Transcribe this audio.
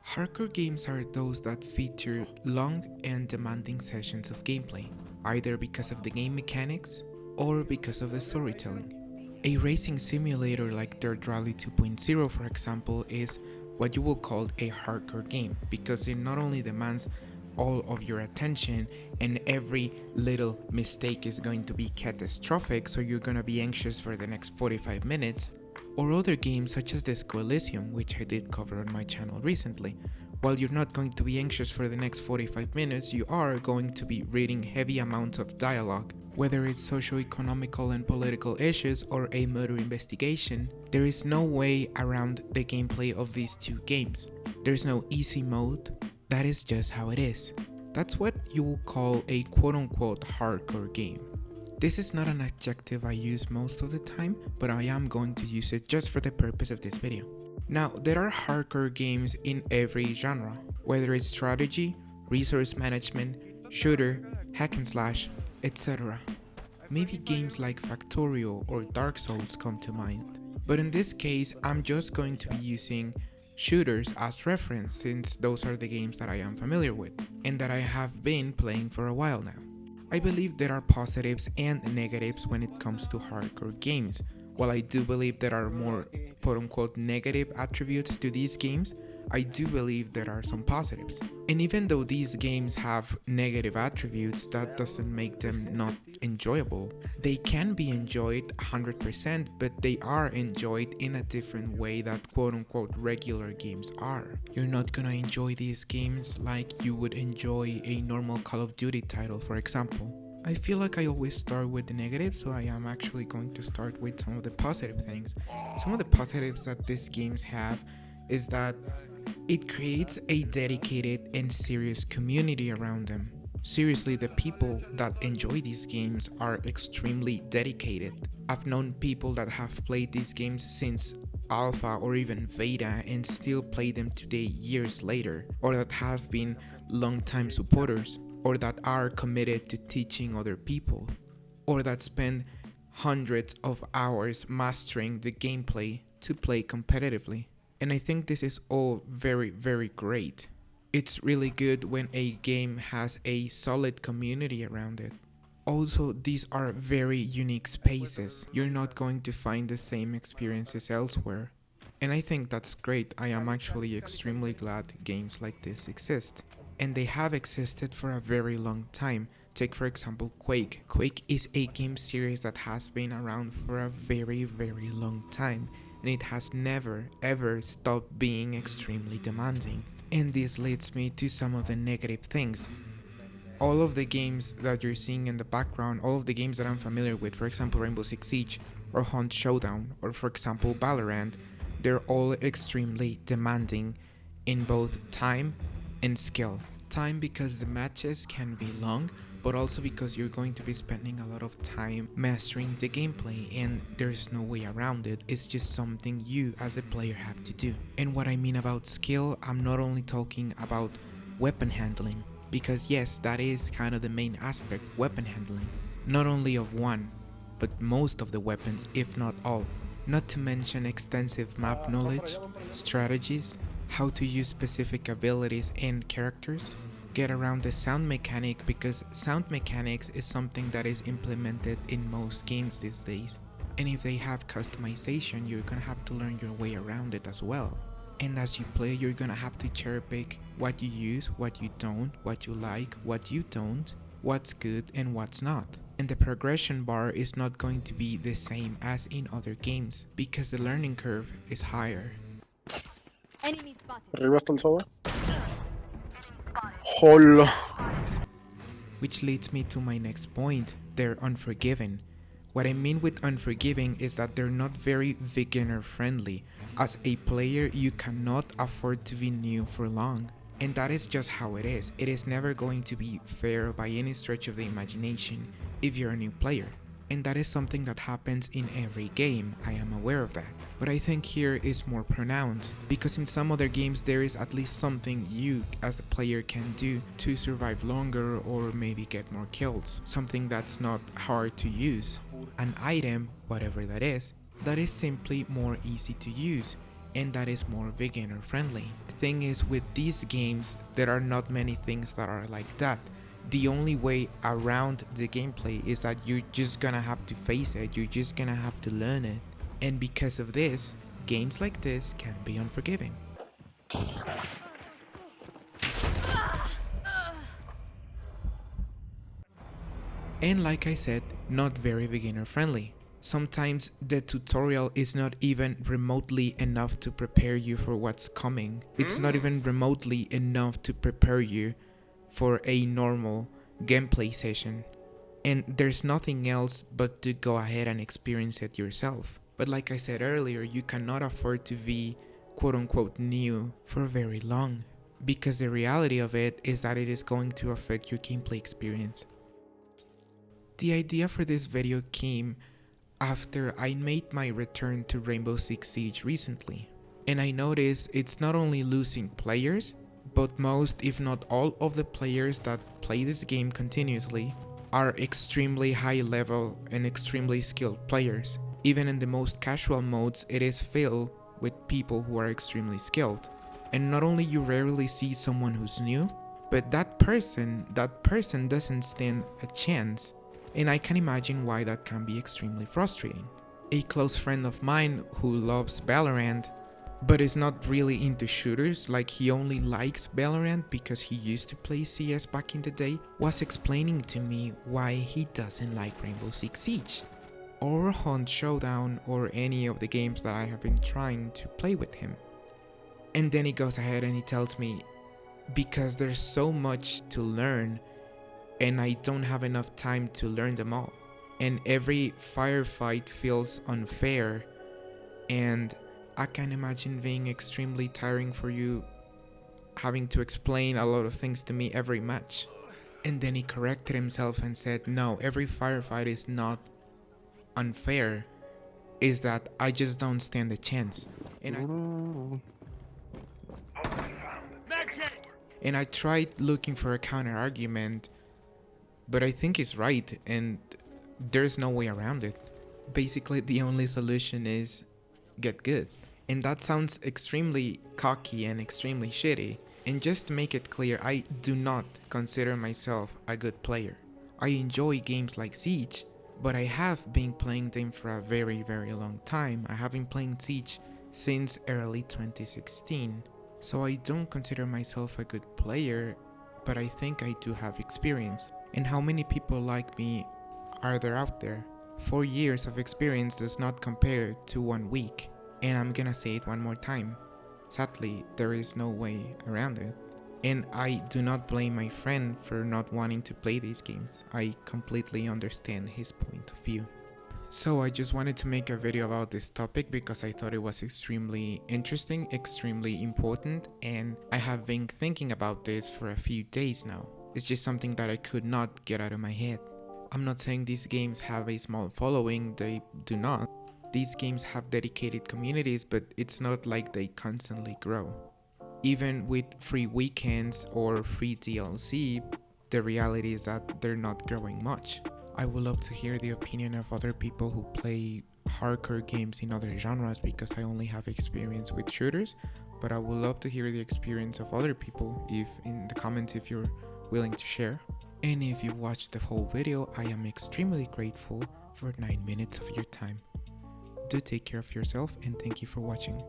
Hardcore games are those that feature long and demanding sessions of gameplay, either because of the game mechanics or because of the storytelling. A racing simulator like Dirt Rally 2.0, for example, is what you will call a hardcore game because it not only demands all of your attention and every little mistake is going to be catastrophic, so you're going to be anxious for the next 45 minutes, or other games such as Disco Elysium, which I did cover on my channel recently. While you're not going to be anxious for the next 45 minutes, you are going to be reading heavy amounts of dialogue. Whether it's socio-economical and political issues or a murder investigation, there is no way around the gameplay of these two games. There's no easy mode, that is just how it is. That's what you will call a quote-unquote hardcore game. This is not an adjective I use most of the time, but I am going to use it just for the purpose of this video. Now, there are hardcore games in every genre, whether it's strategy, resource management, shooter, hack and slash, etc. Maybe games like Factorio or Dark Souls come to mind, but in this case I'm just going to be using shooters as reference since those are the games that I am familiar with and that I have been playing for a while now. I believe there are positives and negatives when it comes to hardcore games. While I do believe there are more quote-unquote negative attributes to these games, I do believe there are some positives. And even though these games have negative attributes, that doesn't make them not enjoyable. They can be enjoyed 100%, but they are enjoyed in a different way that quote-unquote regular games are. You're not gonna enjoy these games like you would enjoy a normal Call of Duty title, for example. I feel like I always start with the negatives, so I am actually going to start with some of the positive things. Some of the positives that these games have is that it creates a dedicated and serious community around them. Seriously, the people that enjoy these games are extremely dedicated. I've known people that have played these games since alpha or even beta and still play them today years later, or that have been long-time supporters, or that are committed to teaching other people, or that spend hundreds of hours mastering the gameplay to play competitively. And I think this is all very, very great. It's really good when a game has a solid community around it. Also, these are very unique spaces. You're not going to find the same experiences elsewhere. And I think that's great. I am actually extremely glad games like this exist. And they have existed for a very long time. Take for example Quake. Quake is a game series that has been around for a very, very long time. And it has never ever stopped being extremely demanding. And this leads me to some of the negative things. All of the games that you're seeing in the background, all of the games that I'm familiar with, for example Rainbow Six Siege or Hunt Showdown, or for example Valorant, they're all extremely demanding in both time and skill. Time because the matches can be long, but also because you're going to be spending a lot of time mastering the gameplay and there's no way around it. It's just something you as a player have to do. And what I mean about skill, I'm not only talking about weapon handling, because yes, that is kind of the main aspect, weapon handling. Not only of one, but most of the weapons, if not all. Not to mention extensive map knowledge, strategies, how to use specific abilities and characters, get around the sound mechanic, because sound mechanics is something that is implemented in most games these days. And if they have customization, you're gonna have to learn your way around it as well. And as you play, you're gonna have to cherry pick what you use, what you don't, what you like, what you don't, what's good and what's not. And the progression bar is not going to be the same as in other games because the learning curve is higher. Enemy spotted. Arriba está el soda. Hola. Which leads me to my next point, they're unforgiving. What I mean with unforgiving is that they're not very beginner friendly. As a player, you cannot afford to be new for long. And that is just how it is. It is never going to be fair by any stretch of the imagination if you're a new player. And that is something that happens in every game, I am aware of that. But I think here is more pronounced, because in some other games there is at least something you as a player can do to survive longer or maybe get more kills. Something that's not hard to use. An item, whatever that is simply more easy to use. and that is more beginner friendly. The thing is, with these games, there are not many things that are like that. The only way around the gameplay is that you're just gonna have to face it, you're just gonna have to learn it. And because of this, games like this can be unforgiving. And like I said, not very beginner friendly. Sometimes the tutorial is not even remotely enough to prepare you for what's coming. It's not even remotely enough to prepare you for a normal gameplay session. And there's nothing else but to go ahead and experience it yourself. But like I said earlier, you cannot afford to be quote unquote new for very long, because the reality of it is that it is going to affect your gameplay experience. The idea for this video came after I made my return to Rainbow Six Siege recently, and I noticed it's not only losing players, but most if not all of the players that play this game continuously are extremely high level and extremely skilled players. Even in the most casual modes, it is filled with people who are extremely skilled. And not only you rarely see someone who's new, but that person doesn't stand a chance. And I can imagine why that can be extremely frustrating. A close friend of mine who loves Valorant, but is not really into shooters, like he only likes Valorant because he used to play CS back in the day, was explaining to me why he doesn't like Rainbow Six Siege, or Hunt Showdown, or any of the games that I have been trying to play with him. And then he goes ahead and he tells me, because there's so much to learn, and I don't have enough time to learn them all. And every firefight feels unfair, and I can imagine being extremely tiring for you having to explain a lot of things to me every match. And then he corrected himself and said, no, every firefight is not unfair, is that I just don't stand a chance. And I tried looking for a counter argument, but I think he's right, and there's no way around it. Basically, the only solution is get good. And that sounds extremely cocky and extremely shitty. And just to make it clear, I do not consider myself a good player. I enjoy games like Siege, but I have been playing them for a very, very long time. I have been playing Siege since early 2016. So I don't consider myself a good player, but I think I do have experience. And how many people like me are there out there? 4 years of experience does not compare to 1 week. And I'm gonna say it one more time. Sadly, there is no way around it. And I do not blame my friend for not wanting to play these games. I completely understand his point of view. So I just wanted to make a video about this topic because I thought it was extremely interesting, extremely important, and I have been thinking about this for a few days now. It's just something that I could not get out of my head. I'm not saying these games have a small following, they do not. These games have dedicated communities, but it's not like they constantly grow. Even with free weekends or free DLC, the reality is that they're not growing much. I would love to hear the opinion of other people who play hardcore games in other genres, because I only have experience with shooters, but I would love to hear the experience of other people if in the comments if you're willing to share. And if you watched the whole video, I am extremely grateful for 9 minutes of your time. Do take care of yourself, and thank you for watching.